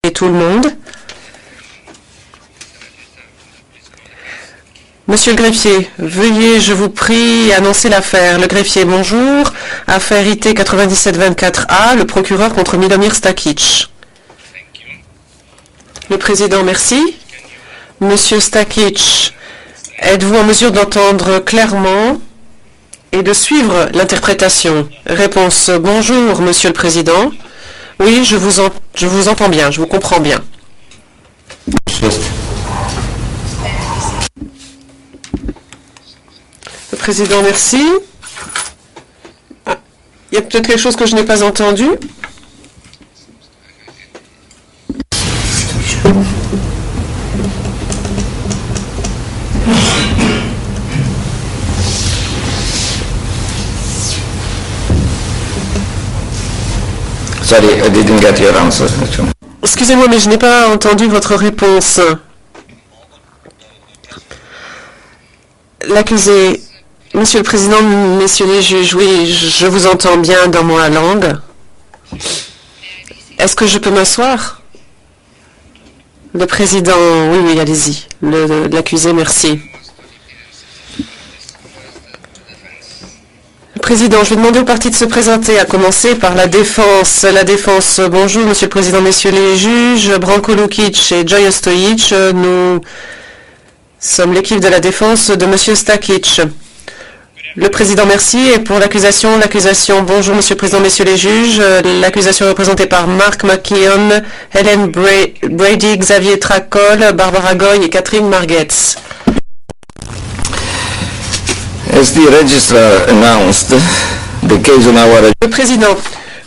Et tout le monde. Monsieur le greffier, veuillez, je vous prie, annoncer l'affaire. Le greffier, bonjour. Affaire IT 9724A, le procureur contre Milomir Stakic. Le président, merci. Monsieur Stakic, êtes-vous en mesure d'entendre clairement et de suivre l'interprétation? Réponse, bonjour, monsieur le président. Oui, je vous entends bien, je vous comprends bien. Le président, merci. Il y a peut-être quelque chose que je n'ai pas entendu. Sorry, I didn't get your answer. Excusez-moi, mais je n'ai pas entendu votre réponse. L'accusé, monsieur le président, messieurs les juges, oui, je vous entends bien dans ma langue. Est-ce que je peux m'asseoir? Le président, oui, allez-y. L'accusé, merci. Président, je vais demander aux parties de se présenter, à commencer par la défense. La défense, bonjour, monsieur le président, messieurs les juges, Branko Lukic et Joya Stojic. Nous sommes l'équipe de la défense de monsieur Stakic. Le président, merci. Et pour l'accusation, bonjour, monsieur le président, messieurs les juges. L'accusation est représentée par Mark McKeon, Helen Brady, Xavier Tracol, Barbara Goy et Catherine Margetts. As the registrar announced, the case on our... Le président,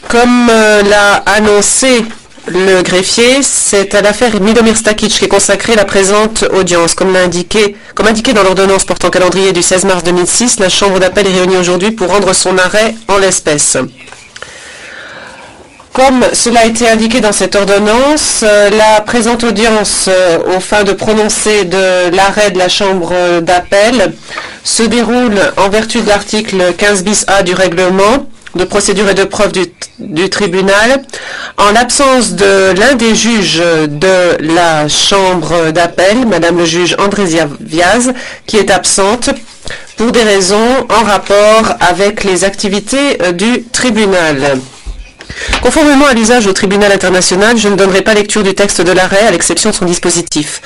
comme l'a annoncé le greffier, c'est à l'affaire Milomir Stakic qui est consacrée la présente audience. Comme indiqué dans l'ordonnance portant calendrier du 16 mars 2006, la Chambre d'appel est réunie aujourd'hui pour rendre son arrêt en l'espèce. Comme cela a été indiqué dans cette ordonnance, la présente audience, aux fins de prononcer de l'arrêt de la Chambre d'appel, se déroule en vertu de l'article 15 bis A du règlement de procédure et de preuve du tribunal, en l'absence de l'un des juges de la Chambre d'appel, Madame le juge Andrésia Viaz, qui est absente pour des raisons en rapport avec les activités du tribunal. Conformément à l'usage au tribunal international, je ne donnerai pas lecture du texte de l'arrêt à l'exception de son dispositif.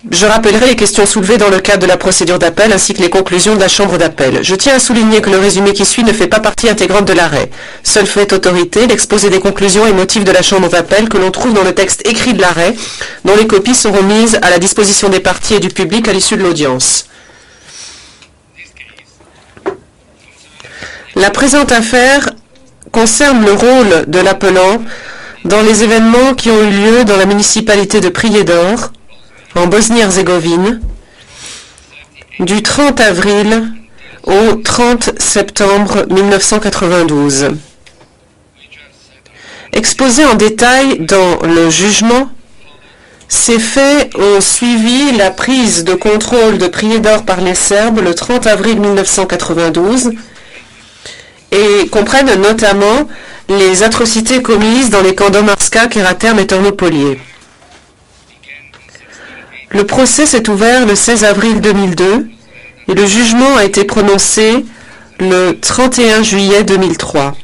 Je rappellerai les questions soulevées dans le cadre de la procédure d'appel ainsi que les conclusions de la Chambre d'appel. Je tiens à souligner que le résumé qui suit ne fait pas partie intégrante de l'arrêt. Seul fait autorité, l'exposé des conclusions et motifs de la Chambre d'appel que l'on trouve dans le texte écrit de l'arrêt, dont les copies seront mises à la disposition des parties et du public à l'issue de l'audience. La présente affaire concerne le rôle de l'appelant dans les événements qui ont eu lieu dans la municipalité de Prijedor, en Bosnie-Herzégovine, du 30 avril au 30 septembre 1992. Exposé en détail dans le jugement, ces faits ont suivi la prise de contrôle de Prijedor par les Serbes le 30 avril 1992 et comprennent notamment les atrocités commises dans les camps d'Omarska, Keraterm et Tornopolije. Le procès s'est ouvert le 16 avril 2002 et le jugement a été prononcé le 31 juillet 2003.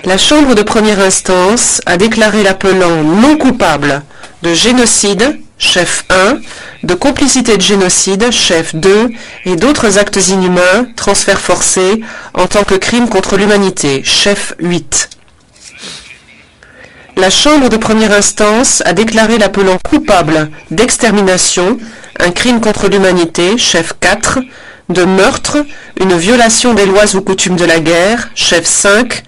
La Chambre de première instance a déclaré l'appelant non coupable de génocide, chef 1, de complicité de génocide, chef 2, et d'autres actes inhumains, transferts forcés, en tant que crime contre l'humanité, chef 8. La Chambre de première instance a déclaré l'appelant coupable d'extermination, un crime contre l'humanité, chef 4, de meurtre, une violation des lois ou coutumes de la guerre, chef 5,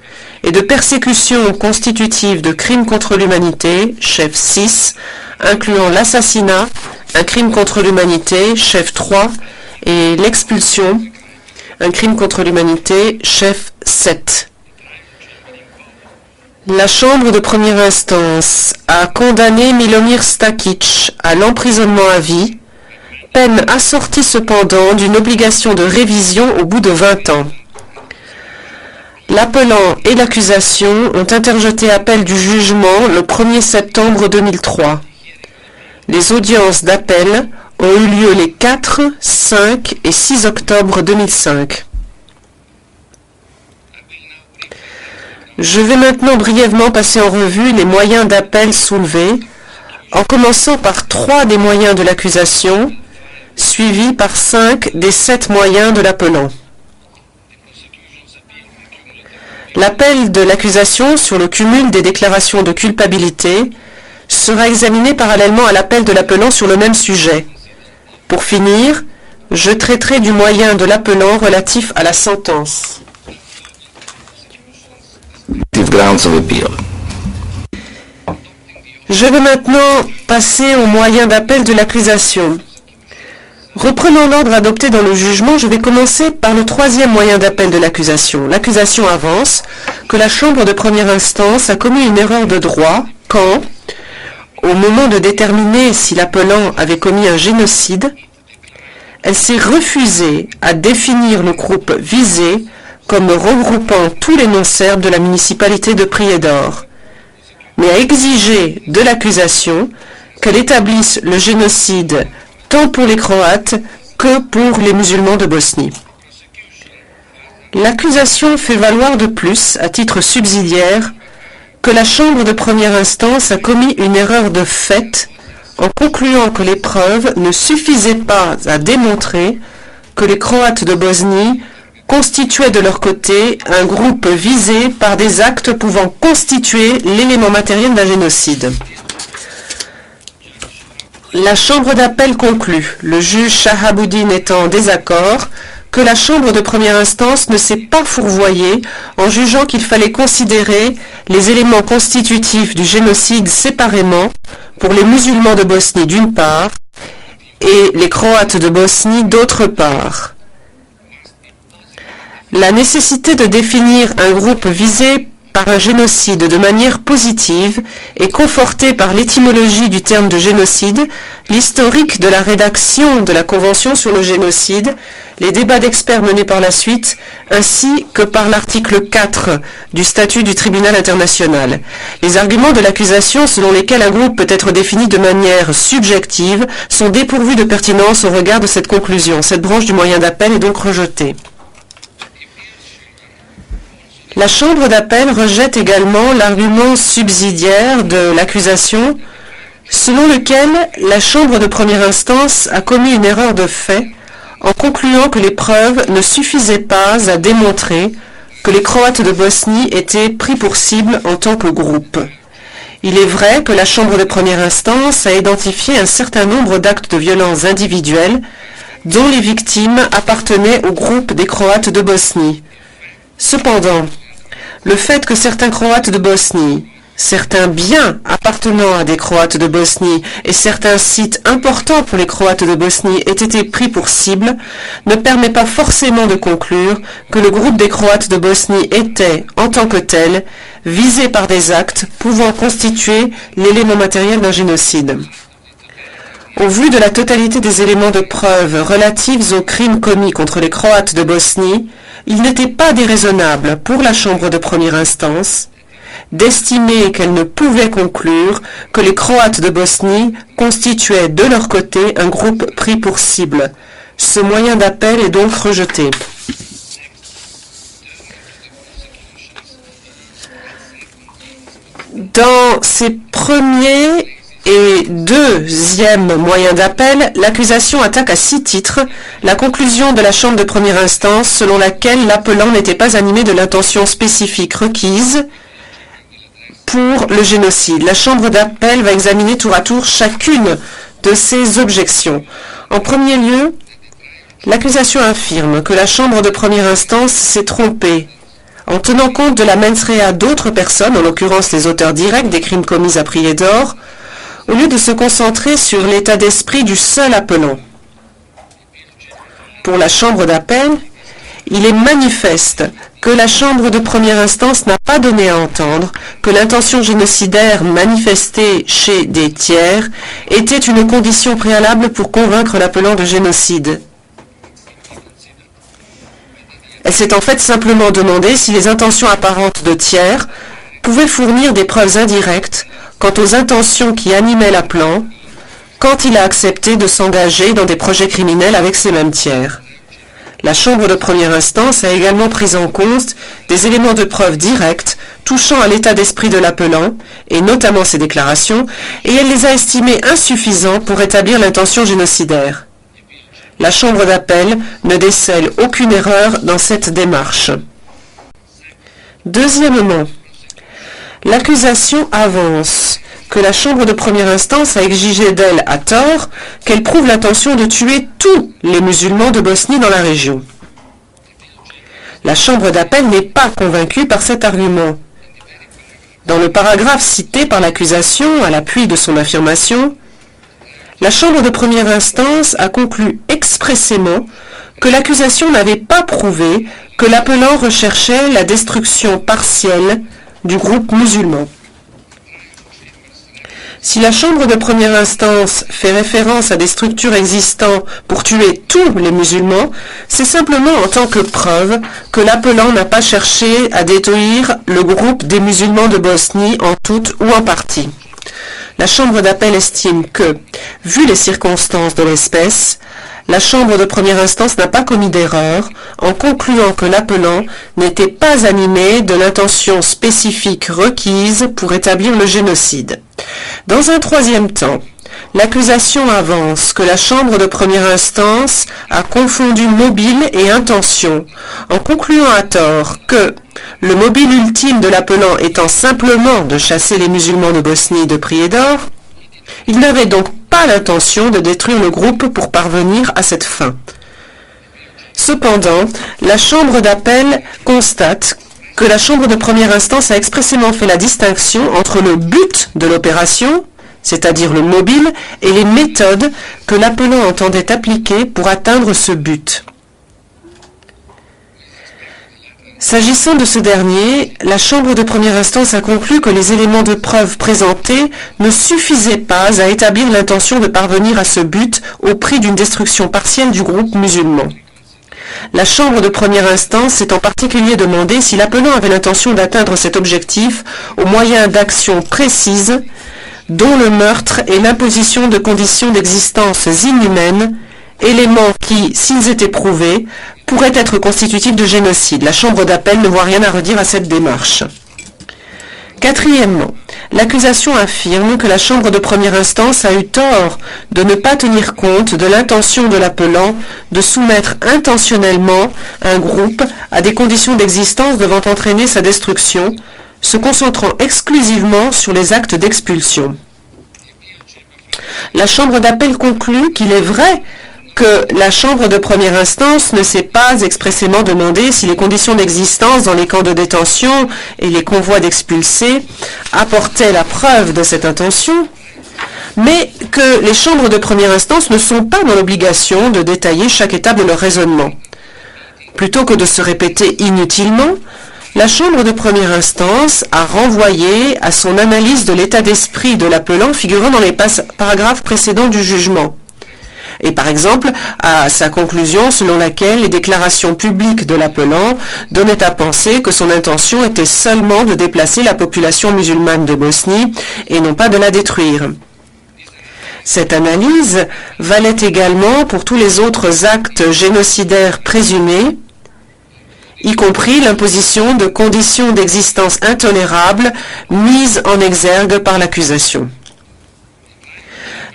et de persécution constitutive de crimes contre l'humanité, chef 6, incluant l'assassinat, un crime contre l'humanité, chef 3, et l'expulsion, un crime contre l'humanité, chef 7. La Chambre de première instance a condamné Milomir Stakic à l'emprisonnement à vie, peine assortie cependant d'une obligation de révision au bout de 20 ans. L'appelant et l'accusation ont interjeté appel du jugement le 1er septembre 2003. Les audiences d'appel ont eu lieu les 4, 5 et 6 octobre 2005. Je vais maintenant brièvement passer en revue les moyens d'appel soulevés, en commençant par 3 des moyens de l'accusation, suivis par 5 des 7 moyens de l'appelant. L'appel de l'accusation sur le cumul des déclarations de culpabilité sera examiné parallèlement à l'appel de l'appelant sur le même sujet. Pour finir, je traiterai du moyen de l'appelant relatif à la sentence. Je vais maintenant passer au moyen d'appel de l'accusation. Reprenons l'ordre adopté dans le jugement, je vais commencer par le 3e moyen d'appel de l'accusation. L'accusation avance que la Chambre de première instance a commis une erreur de droit quand, au moment de déterminer si l'appelant avait commis un génocide, elle s'est refusée à définir le groupe visé comme regroupant tous les non-serbes de la municipalité de Prijedor, mais a exigé de l'accusation qu'elle établisse le génocide tant pour les Croates que pour les musulmans de Bosnie. L'accusation fait valoir de plus, à titre subsidiaire, que la Chambre de première instance a commis une erreur de fait en concluant que les preuves ne suffisaient pas à démontrer que les Croates de Bosnie constituaient de leur côté un groupe visé par des actes pouvant constituer l'élément matériel d'un génocide. La Chambre d'appel conclut, le juge Shahabuddin étant en désaccord, que la Chambre de première instance ne s'est pas fourvoyée en jugeant qu'il fallait considérer les éléments constitutifs du génocide séparément pour les musulmans de Bosnie d'une part et les Croates de Bosnie d'autre part. La nécessité de définir un groupe visé par un génocide de manière positive est confortée par l'étymologie du terme de génocide, l'historique de la rédaction de la Convention sur le génocide, les débats d'experts menés par la suite, ainsi que par l'article 4 du statut du tribunal international. Les arguments de l'accusation selon lesquels un groupe peut être défini de manière subjective sont dépourvus de pertinence au regard de cette conclusion. Cette branche du moyen d'appel est donc rejetée. La Chambre d'appel rejette également l'argument subsidiaire de l'accusation selon lequel la Chambre de première instance a commis une erreur de fait en concluant que les preuves ne suffisaient pas à démontrer que les Croates de Bosnie étaient pris pour cible en tant que groupe. Il est vrai que la Chambre de première instance a identifié un certain nombre d'actes de violence individuels dont les victimes appartenaient au groupe des Croates de Bosnie. Cependant, le fait que certains Croates de Bosnie, certains biens appartenant à des Croates de Bosnie et certains sites importants pour les Croates de Bosnie aient été pris pour cible ne permet pas forcément de conclure que le groupe des Croates de Bosnie était, en tant que tel, visé par des actes pouvant constituer l'élément matériel d'un génocide. Au vu de la totalité des éléments de preuve relatifs aux crimes commis contre les Croates de Bosnie, il n'était pas déraisonnable pour la Chambre de première instance d'estimer qu'elle ne pouvait conclure que les Croates de Bosnie constituaient de leur côté un groupe pris pour cible. Ce moyen d'appel est donc rejeté. Dans ses premiers et deuxième moyen d'appel, l'accusation attaque à 6 titres la conclusion de la Chambre de première instance selon laquelle l'appelant n'était pas animé de l'intention spécifique requise pour le génocide. La Chambre d'appel va examiner tour à tour chacune de ces objections. En premier lieu, l'accusation affirme que la Chambre de première instance s'est trompée en tenant compte de la mens rea d'autres personnes, en l'occurrence les auteurs directs des crimes commis à Prijedor, au lieu de se concentrer sur l'état d'esprit du seul appelant. Pour la Chambre d'appel, il est manifeste que la Chambre de première instance n'a pas donné à entendre que l'intention génocidaire manifestée chez des tiers était une condition préalable pour convaincre l'appelant de génocide. Elle s'est en fait simplement demandé si les intentions apparentes de tiers pouvaient fournir des preuves indirectes quant aux intentions qui animaient l'appelant quand il a accepté de s'engager dans des projets criminels avec ces mêmes tiers. La Chambre de première instance a également pris en compte des éléments de preuve directs touchant à l'état d'esprit de l'appelant, et notamment ses déclarations, et elle les a estimés insuffisants pour établir l'intention génocidaire. La Chambre d'appel ne décèle aucune erreur dans cette démarche. Deuxièmement, l'accusation avance que la Chambre de première instance a exigé d'elle, à tort, qu'elle prouve l'intention de tuer tous les musulmans de Bosnie dans la région. La Chambre d'appel n'est pas convaincue par cet argument. Dans le paragraphe cité par l'accusation, à l'appui de son affirmation, la Chambre de première instance a conclu expressément que l'accusation n'avait pas prouvé que l'appelant recherchait la destruction partielle du groupe musulman. Si la Chambre de première instance fait référence à des structures existantes pour tuer tous les musulmans, c'est simplement en tant que preuve que l'appelant n'a pas cherché à détruire le groupe des musulmans de Bosnie en tout ou en partie. La Chambre d'appel estime que, vu les circonstances de l'espèce, la Chambre de première instance n'a pas commis d'erreur en concluant que l'appelant n'était pas animé de l'intention spécifique requise pour établir le génocide. Dans un troisième temps, l'accusation avance que la Chambre de première instance a confondu mobile et intention, en concluant à tort que, le mobile ultime de l'appelant étant simplement de chasser les musulmans de Bosnie de Prijedor, il n'avait donc pas l'intention de détruire le groupe pour parvenir à cette fin. Cependant, la Chambre d'appel constate que la Chambre de première instance a expressément fait la distinction entre le but de l'opération, c'est-à-dire le mobile, et les méthodes que l'appelant entendait appliquer pour atteindre ce but. S'agissant de ce dernier, la Chambre de première instance a conclu que les éléments de preuve présentés ne suffisaient pas à établir l'intention de parvenir à ce but au prix d'une destruction partielle du groupe musulman. La Chambre de première instance s'est en particulier demandé si l'appelant avait l'intention d'atteindre cet objectif au moyen d'actions précises, dont le meurtre et l'imposition de conditions d'existence inhumaines, éléments qui, s'ils étaient prouvés, pourraient être constitutifs de génocide. La Chambre d'appel ne voit rien à redire à cette démarche. Quatrièmement, l'accusation affirme que la Chambre de première instance a eu tort de ne pas tenir compte de l'intention de l'appelant de soumettre intentionnellement un groupe à des conditions d'existence devant entraîner sa destruction, se concentrant exclusivement sur les actes d'expulsion. La Chambre d'appel conclut qu'il est vrai que la Chambre de première instance ne s'est pas expressément demandé si les conditions d'existence dans les camps de détention et les convois d'expulsés apportaient la preuve de cette intention, mais que les chambres de première instance ne sont pas dans l'obligation de détailler chaque étape de leur raisonnement. Plutôt que de se répéter inutilement, la Chambre de première instance a renvoyé à son analyse de l'état d'esprit de l'appelant figurant dans les paragraphes précédents du jugement. Et par exemple, à sa conclusion selon laquelle les déclarations publiques de l'appelant donnaient à penser que son intention était seulement de déplacer la population musulmane de Bosnie et non pas de la détruire. Cette analyse valait également pour tous les autres actes génocidaires présumés, y compris l'imposition de conditions d'existence intolérables mises en exergue par l'accusation.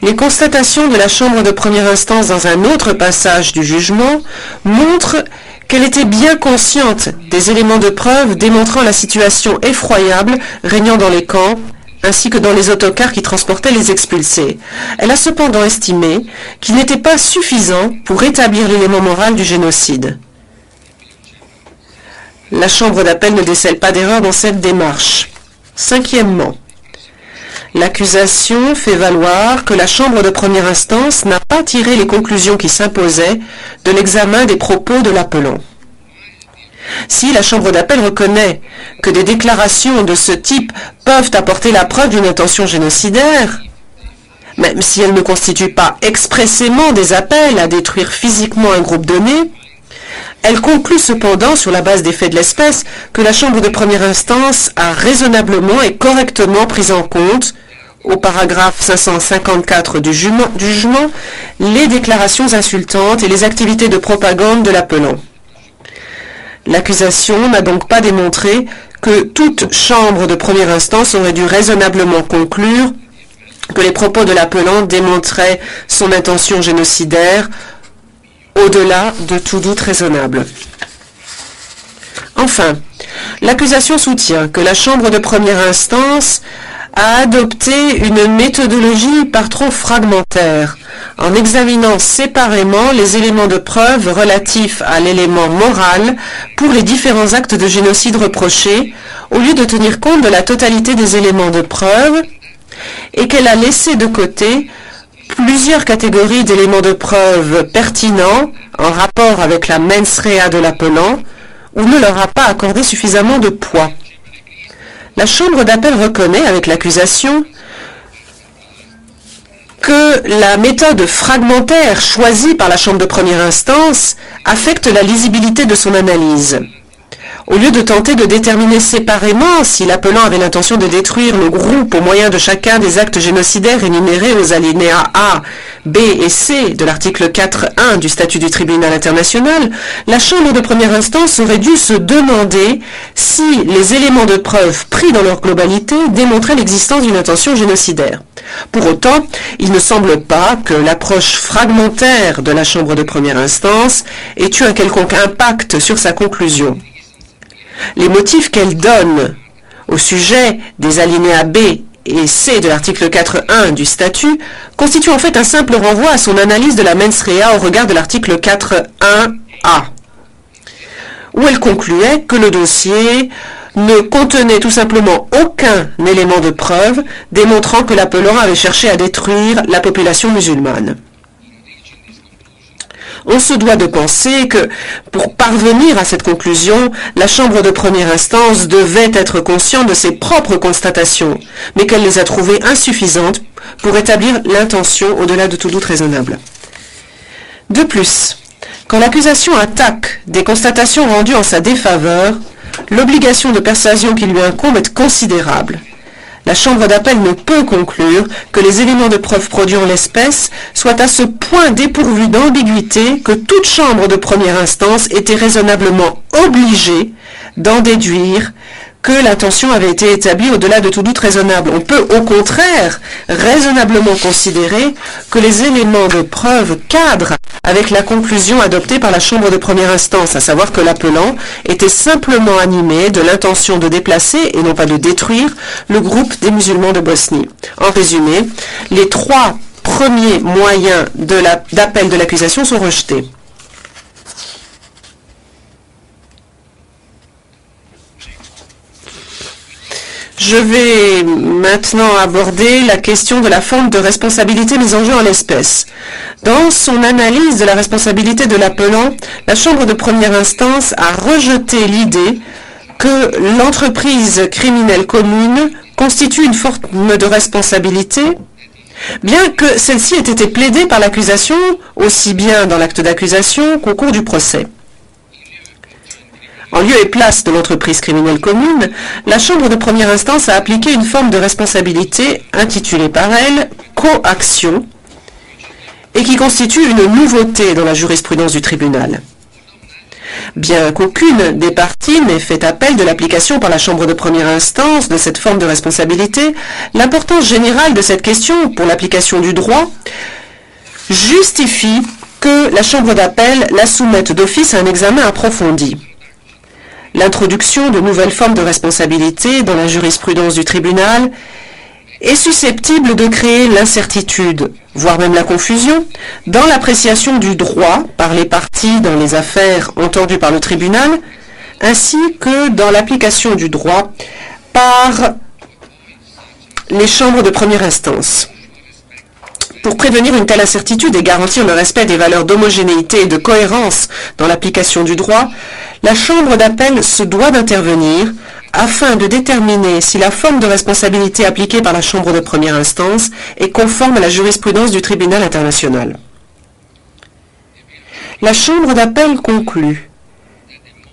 Les constatations de la Chambre de première instance dans un autre passage du jugement montrent qu'elle était bien consciente des éléments de preuve démontrant la situation effroyable régnant dans les camps, ainsi que dans les autocars qui transportaient les expulsés. Elle a cependant estimé qu'il n'était pas suffisant pour établir l'élément moral du génocide. La Chambre d'appel ne décèle pas d'erreur dans cette démarche. Cinquièmement, l'accusation fait valoir que la Chambre de première instance n'a pas tiré les conclusions qui s'imposaient de l'examen des propos de l'appelant. Si la Chambre d'appel reconnaît que des déclarations de ce type peuvent apporter la preuve d'une intention génocidaire, même si elles ne constituent pas expressément des appels à détruire physiquement un groupe donné, Elle conclut cependant, sur la base des faits de l'espèce, que la Chambre de première instance a raisonnablement et correctement pris en compte, au paragraphe 554 du jugement, les déclarations insultantes et les activités de propagande de l'appelant. L'accusation n'a donc pas démontré que toute chambre de première instance aurait dû raisonnablement conclure que les propos de l'appelant démontraient son intention génocidaire au-delà de tout doute raisonnable. Enfin, l'accusation soutient que la chambre de première instance a adopté une méthodologie par trop fragmentaire, en examinant séparément les éléments de preuve relatifs à l'élément moral pour les différents actes de génocide reprochés, au lieu de tenir compte de la totalité des éléments de preuve, et qu'elle a laissé de côté plusieurs catégories d'éléments de preuve pertinents en rapport avec la mens rea de l'appelant, ou ne leur a pas accordé suffisamment de poids. La Chambre d'appel reconnaît avec l'accusation que la méthode fragmentaire choisie par la Chambre de première instance affecte la lisibilité de son analyse. Au lieu de tenter de déterminer séparément si l'appelant avait l'intention de détruire le groupe au moyen de chacun des actes génocidaires énumérés aux alinéas A, B et C de l'article 4.1 du statut du tribunal international, la Chambre de première instance aurait dû se demander si les éléments de preuve pris dans leur globalité démontraient l'existence d'une intention génocidaire. Pour autant, il ne semble pas que l'approche fragmentaire de la Chambre de première instance ait eu un quelconque impact sur sa conclusion. Les motifs qu'elle donne au sujet des alinéas B et C de l'article 4.1 du statut constituent en fait un simple renvoi à son analyse de la mens rea au regard de l'article 4.1a, où elle concluait que le dossier ne contenait tout simplement aucun élément de preuve démontrant que l'appelant avait cherché à détruire la population musulmane. On se doit de penser que, pour parvenir à cette conclusion, la Chambre de première instance devait être consciente de ses propres constatations, mais qu'elle les a trouvées insuffisantes pour établir l'intention au-delà de tout doute raisonnable. De plus, quand l'accusation attaque des constatations rendues en sa défaveur, l'obligation de persuasion qui lui incombe est considérable. La Chambre d'appel ne peut conclure que les éléments de preuve produits en l'espèce soient à ce point dépourvus d'ambiguïté que toute chambre de première instance était raisonnablement obligée d'en déduire que l'intention avait été établie au-delà de tout doute raisonnable. On peut au contraire raisonnablement considérer que les éléments de preuve cadrent avec la conclusion adoptée par la Chambre de première instance, à savoir que l'appelant était simplement animé de l'intention de déplacer et non pas de détruire le groupe des musulmans de Bosnie. En résumé, les trois premiers moyens d'appel de l'accusation sont rejetés. Je vais maintenant aborder la question de la forme de responsabilité mise en jeu en l'espèce. Dans son analyse de la responsabilité de l'appelant, la Chambre de première instance a rejeté l'idée que l'entreprise criminelle commune constitue une forme de responsabilité, bien que celle-ci ait été plaidée par l'accusation aussi bien dans l'acte d'accusation qu'au cours du procès. En lieu et place de l'entreprise criminelle commune, la Chambre de première instance a appliqué une forme de responsabilité intitulée par elle « coaction » et qui constitue une nouveauté dans la jurisprudence du tribunal. Bien qu'aucune des parties n'ait fait appel de l'application par la Chambre de première instance de cette forme de responsabilité, l'importance générale de cette question pour l'application du droit justifie que la Chambre d'appel la soumette d'office à un examen approfondi. L'introduction de nouvelles formes de responsabilité dans la jurisprudence du tribunal est susceptible de créer l'incertitude, voire même la confusion, dans l'appréciation du droit par les parties dans les affaires entendues par le tribunal, ainsi que dans l'application du droit par les chambres de première instance. Pour prévenir une telle incertitude et garantir le respect des valeurs d'homogénéité et de cohérence dans l'application du droit, la Chambre d'appel se doit d'intervenir afin de déterminer si la forme de responsabilité appliquée par la Chambre de première instance est conforme à la jurisprudence du tribunal international. La Chambre d'appel conclut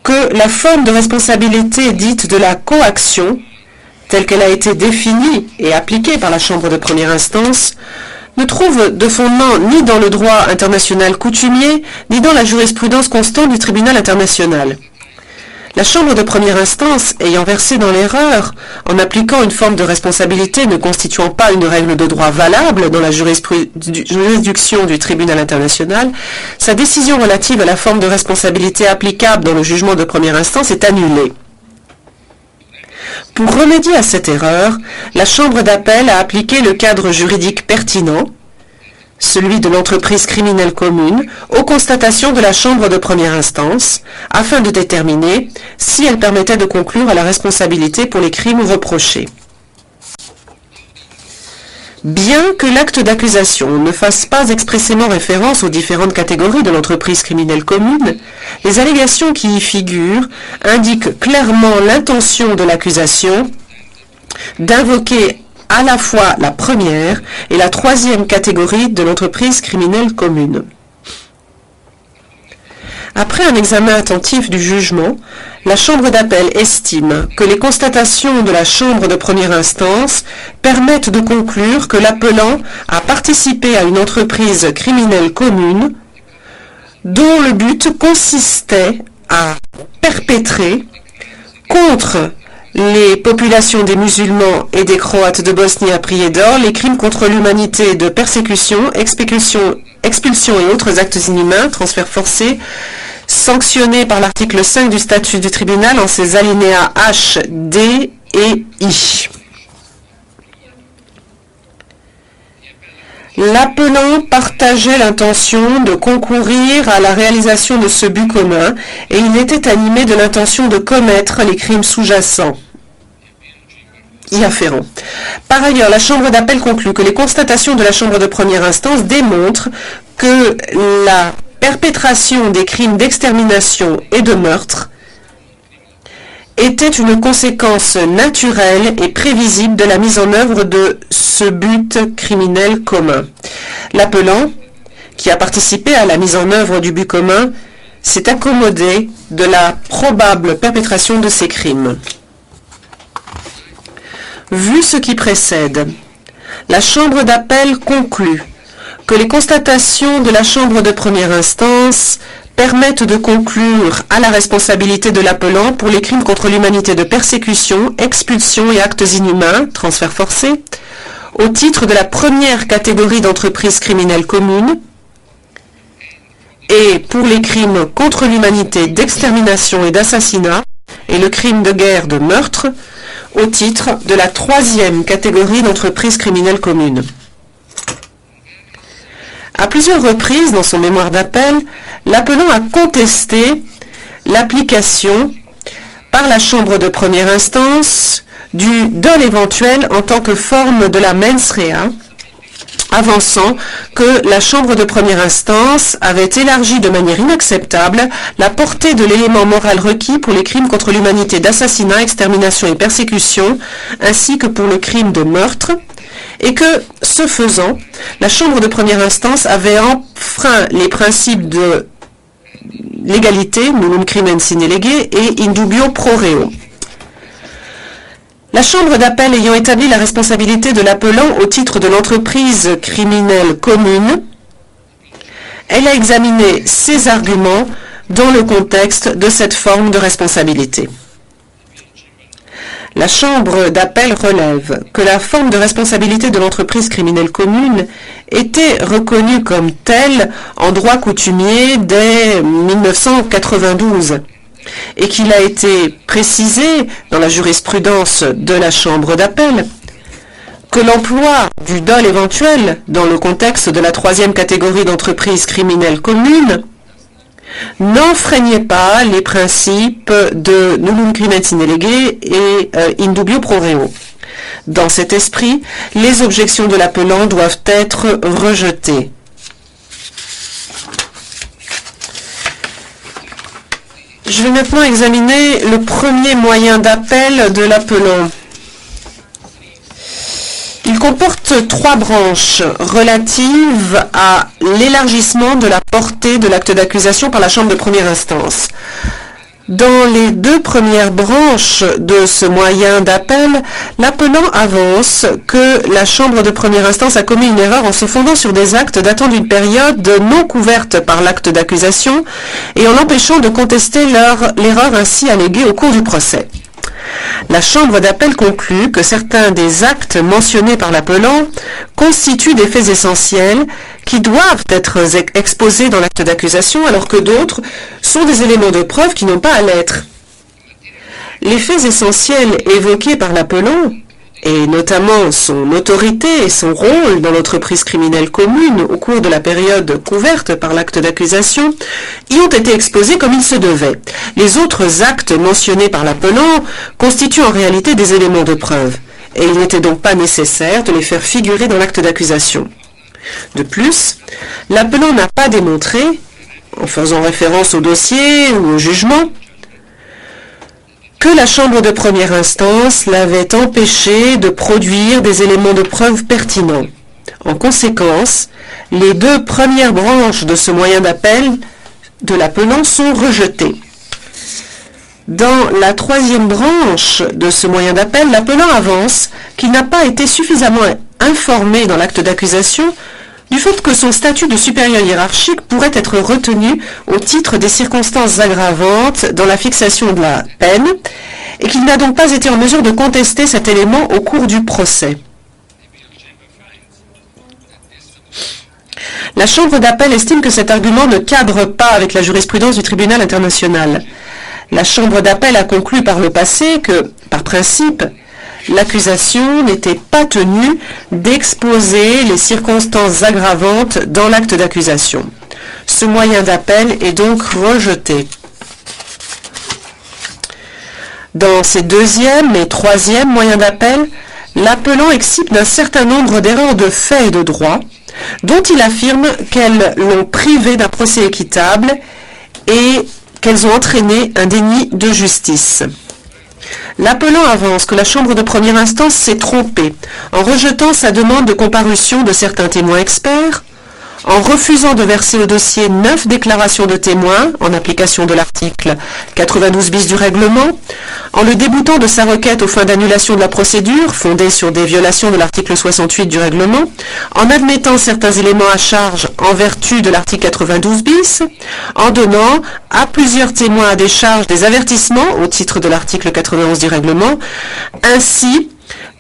que la forme de responsabilité dite de la coaction, telle qu'elle a été définie et appliquée par la Chambre de première instance, ne trouve de fondement ni dans le droit international coutumier, ni dans la jurisprudence constante du tribunal international. La Chambre de première instance, ayant versé dans l'erreur, en appliquant une forme de responsabilité ne constituant pas une règle de droit valable dans la juridiction du tribunal international, sa décision relative à la forme de responsabilité applicable dans le jugement de première instance est annulée. Pour remédier à cette erreur, la Chambre d'appel a appliqué le cadre juridique pertinent, celui de l'entreprise criminelle commune, aux constatations de la Chambre de première instance, afin de déterminer si elle permettait de conclure à la responsabilité pour les crimes reprochés. Bien que l'acte d'accusation ne fasse pas expressément référence aux différentes catégories de l'entreprise criminelle commune, les allégations qui y figurent indiquent clairement l'intention de l'accusation d'invoquer à la fois la première et la troisième catégorie de l'entreprise criminelle commune. Après un examen attentif du jugement, la Chambre d'appel estime que les constatations de la Chambre de première instance permettent de conclure que l'appelant a participé à une entreprise criminelle commune dont le but consistait à perpétrer contre les populations des musulmans et des Croates de Bosnie à Prijedor les crimes contre l'humanité de persécution, expulsion et autres actes inhumains, transferts forcés, sanctionnés par l'article 5 du statut du tribunal en ses alinéas H, D et I. L'appelant partageait l'intention de concourir à la réalisation de ce but commun et il était animé de l'intention de commettre les crimes sous-jacents y afférents. Par ailleurs, la Chambre d'appel conclut que les constatations de la Chambre de première instance démontrent que la perpétration des crimes d'extermination et de meurtre était une conséquence naturelle et prévisible de la mise en œuvre de ce but criminel commun. L'appelant, qui a participé à la mise en œuvre du but commun, s'est accommodé de la probable perpétration de ces crimes. Vu ce qui précède, la Chambre d'appel conclut que les constatations de la Chambre de première instance permettent de conclure à la responsabilité de l'appelant pour les crimes contre l'humanité de persécution, expulsion et actes inhumains, transferts forcés, au titre de la première catégorie d'entreprises criminelles communes, et pour les crimes contre l'humanité d'extermination et d'assassinat, et le crime de guerre de meurtre, au titre de la troisième catégorie d'entreprises criminelles communes. À plusieurs reprises, dans son mémoire d'appel, l'appelant a contesté l'application par la Chambre de première instance du dol éventuel en tant que forme de la mens rea, avançant que la Chambre de première instance avait élargi de manière inacceptable la portée de l'élément moral requis pour les crimes contre l'humanité d'assassinat, extermination et persécution, ainsi que pour le crime de meurtre, et que, ce faisant, la Chambre de première instance avait enfreint les principes de l'égalité, nulum crimen sine lege, et in dubio pro reo. La Chambre d'appel ayant établi la responsabilité de l'appelant au titre de l'entreprise criminelle commune, elle a examiné ces arguments dans le contexte de cette forme de responsabilité. La Chambre d'appel relève que la forme de responsabilité de l'entreprise criminelle commune était reconnue comme telle en droit coutumier dès 1992 et qu'il a été précisé dans la jurisprudence de la Chambre d'appel que l'emploi du dol éventuel dans le contexte de la troisième catégorie d'entreprises criminelles communes n'enfreignait pas les principes de nulum crimen sine lege et in dubio pro reo. Dans cet esprit, les objections de l'appelant doivent être rejetées. Je vais maintenant examiner le premier moyen d'appel de l'appelant. Il comporte trois branches relatives à l'élargissement de la portée de l'acte d'accusation par la Chambre de première instance. Dans les deux premières branches de ce moyen d'appel, l'appelant avance que la Chambre de première instance a commis une erreur en se fondant sur des actes datant d'une période non couverte par l'acte d'accusation et en l'empêchant de contester l'erreur ainsi alléguée au cours du procès. La Chambre d'appel conclut que certains des actes mentionnés par l'appelant constituent des faits essentiels qui doivent être exposés dans l'acte d'accusation, alors que d'autres sont des éléments de preuve qui n'ont pas à l'être. Les faits essentiels évoqués par l'appelant, et notamment son autorité et son rôle dans l'entreprise criminelle commune au cours de la période couverte par l'acte d'accusation, y ont été exposés comme il se devait. Les autres actes mentionnés par l'appelant constituent en réalité des éléments de preuve, et il n'était donc pas nécessaire de les faire figurer dans l'acte d'accusation. De plus, l'appelant n'a pas démontré, en faisant référence au dossier ou au jugement, que la Chambre de première instance l'avait empêché de produire des éléments de preuve pertinents. En conséquence, les deux premières branches de ce moyen d'appel de l'appelant sont rejetées. Dans la troisième branche de ce moyen d'appel, l'appelant avance qu'il n'a pas été suffisamment informé dans l'acte d'accusation du fait que son statut de supérieur hiérarchique pourrait être retenu au titre des circonstances aggravantes dans la fixation de la peine et qu'il n'a donc pas été en mesure de contester cet élément au cours du procès. La Chambre d'appel estime que cet argument ne cadre pas avec la jurisprudence du tribunal international. La Chambre d'appel a conclu par le passé que, par principe, l'accusation n'était pas tenue d'exposer les circonstances aggravantes dans l'acte d'accusation. Ce moyen d'appel est donc rejeté. Dans ses deuxième et troisième moyens d'appel, l'appelant excipe d'un certain nombre d'erreurs de fait et de droit, dont il affirme qu'elles l'ont privé d'un procès équitable et qu'elles ont entraîné un déni de justice. L'appelant avance que la Chambre de première instance s'est trompée en rejetant sa demande de comparution de certains témoins experts, en refusant de verser au dossier 9 déclarations de témoins en application de l'article 92 bis du règlement, en le déboutant de sa requête aux fins d'annulation de la procédure fondée sur des violations de l'article 68 du règlement, en admettant certains éléments à charge en vertu de l'article 92 bis, en donnant à plusieurs témoins à décharge des avertissements au titre de l'article 91 du règlement, ainsi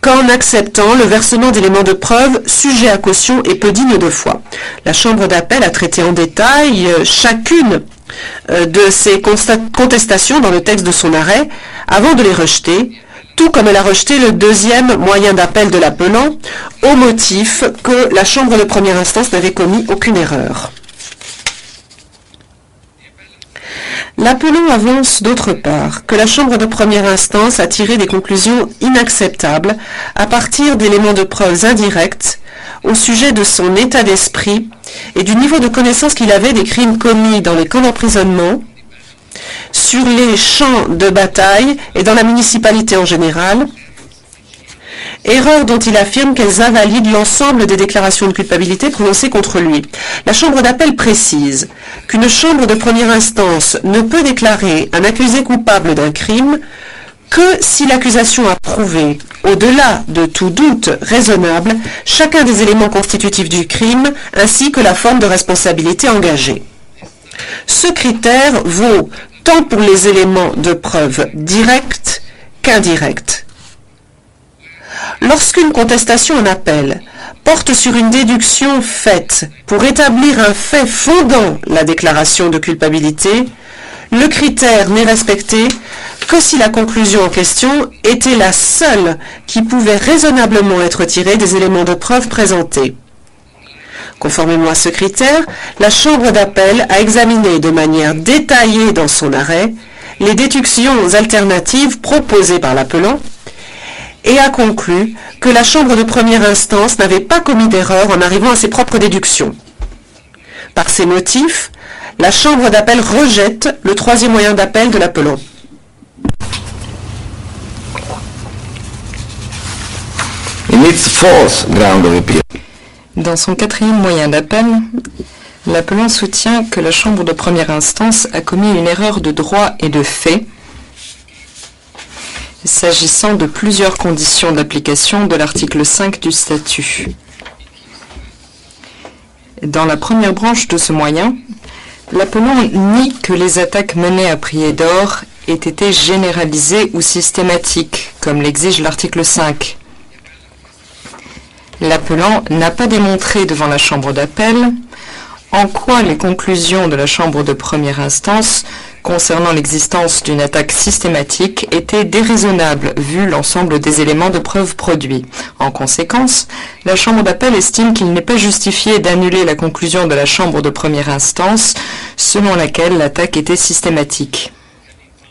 qu'en acceptant le versement d'éléments de preuve sujets à caution et peu dignes de foi. La Chambre d'appel a traité en détail chacune de ces contestations dans le texte de son arrêt avant de les rejeter, tout comme elle a rejeté le deuxième moyen d'appel de l'appelant au motif que la Chambre de première instance n'avait commis aucune erreur. L'appelant avance d'autre part que la Chambre de première instance a tiré des conclusions inacceptables à partir d'éléments de preuves indirects au sujet de son état d'esprit et du niveau de connaissance qu'il avait des crimes commis dans les camps d'emprisonnement, sur les champs de bataille et dans la municipalité en général, erreur dont il affirme qu'elles invalident l'ensemble des déclarations de culpabilité prononcées contre lui. La Chambre d'appel précise qu'une Chambre de première instance ne peut déclarer un accusé coupable d'un crime que si l'accusation a prouvé, au-delà de tout doute raisonnable, chacun des éléments constitutifs du crime ainsi que la forme de responsabilité engagée. Ce critère vaut tant pour les éléments de preuve directs qu'indirects. Lorsqu'une contestation en appel porte sur une déduction faite pour établir un fait fondant la déclaration de culpabilité, le critère n'est respecté que si la conclusion en question était la seule qui pouvait raisonnablement être tirée des éléments de preuve présentés. Conformément à ce critère, la Chambre d'appel a examiné de manière détaillée dans son arrêt les déductions alternatives proposées par l'appelant et a conclu que la Chambre de première instance n'avait pas commis d'erreur en arrivant à ses propres déductions. Par ces motifs, la Chambre d'appel rejette le troisième moyen d'appel de l'appelant. In its fourth ground of appeal, Dans son quatrième moyen d'appel, L'appelant soutient que la Chambre de première instance a commis une erreur de droit et de fait s'agissant de plusieurs conditions d'application de l'article 5 du statut. Dans la première branche de ce moyen, l'appelant nie que les attaques menées à Prié d'Or aient été généralisées ou systématiques, comme l'exige l'article 5. L'appelant n'a pas démontré devant la Chambre d'appel en quoi les conclusions de la Chambre de première instance concernant l'existence d'une attaque systématique étaient déraisonnables vu l'ensemble des éléments de preuve produits. En conséquence, la Chambre d'appel estime qu'il n'est pas justifié d'annuler la conclusion de la Chambre de première instance selon laquelle l'attaque était systématique.